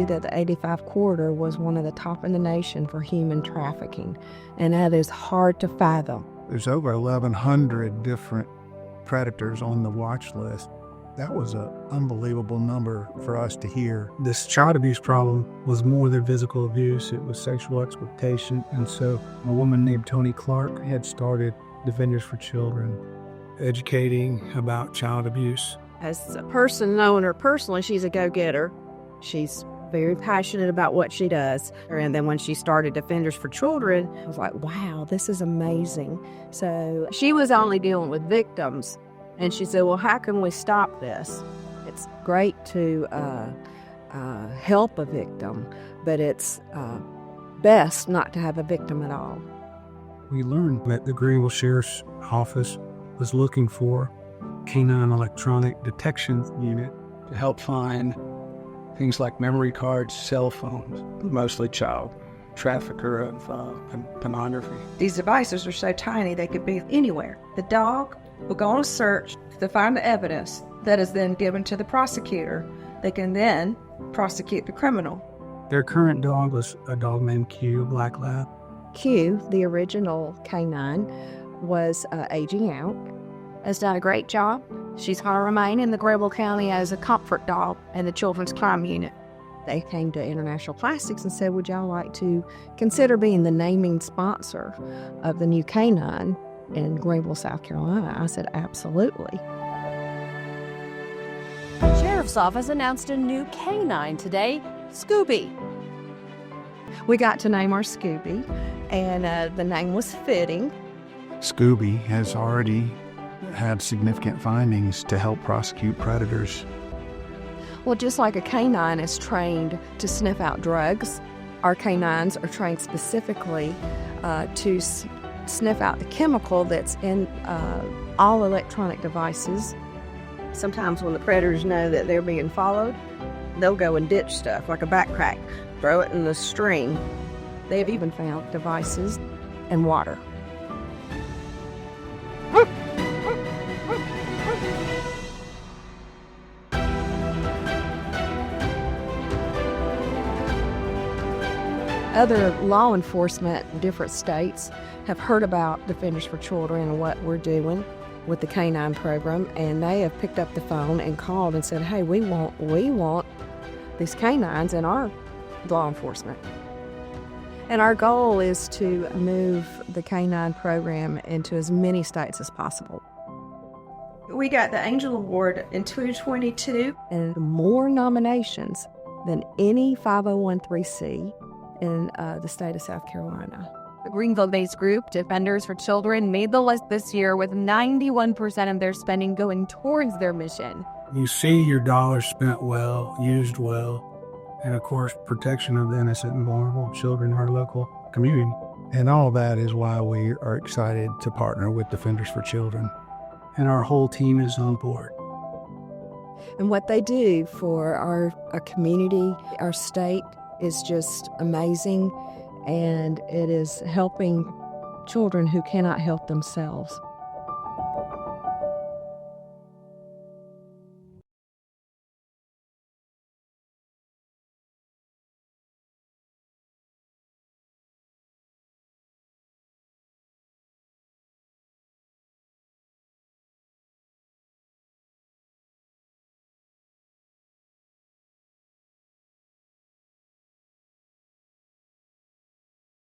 knew that the 85 corridor was one of the top in the nation for human trafficking, and that is hard to fathom. There's over 1,100 different predators on the watch list. That was an unbelievable number for us to hear. This child abuse problem was more than physical abuse. It was sexual exploitation. And so a woman named Toni Clark had started Defenders for Children, educating about child abuse. As a person knowing her personally, she's a go-getter. She's very passionate about what she does. And then when she started Defenders for Children, I was like, wow, this is amazing. So she was only dealing with victims. And she said, well, how can we stop this? It's great to help a victim, but it's best not to have a victim at all. We learned that the Greenville Sheriff's Office was looking for K9 Electronic Detection Unit to help find things like memory cards, cell phones, mostly child trafficker of pornography. These devices are so tiny they could be anywhere. The dog will go on a search to find the evidence that is then given to the prosecutor. They can then prosecute the criminal. Their current dog was a dog named Q, a black lab. Q, the original K9, was aging out. Has done a great job. She's going to remain in the Greenville County as a comfort dog in the Children's Crime Unit. They came to International Plastics and said, would y'all like to consider being the naming sponsor of the new K9 in Greenville, South Carolina? I said, absolutely. Sheriff's Office announced a new K9 today, Scooby. We got to name our Scooby, and the name was fitting. Scooby has already had significant findings to help prosecute predators. Well, just like a K9 is trained to sniff out drugs, our K9s are trained specifically to sniff out the chemical that's in all electronic devices. Sometimes when the predators know that they're being followed, they'll go and ditch stuff like a backpack, throw it in the stream. They've even found devices in water. Other law enforcement in different states have heard about Defenders for Children and what we're doing with the K9 program, and they have picked up the phone and called and said, hey, we want these K9s in our law enforcement. And our goal is to move the K9 program into as many states as possible. We got the Angel Award in 2022. And more nominations than any 501(c) in the state of South Carolina. The Greenville-based group, Defenders for Children, made the list this year with 91% of their spending going towards their mission. You see your dollars spent well, used well, and of course, protection of the innocent and vulnerable children in our local community. And all that is why we are excited to partner with Defenders for Children. And our whole team is on board. And what they do for our community, our state, is just amazing, and it is helping children who cannot help themselves.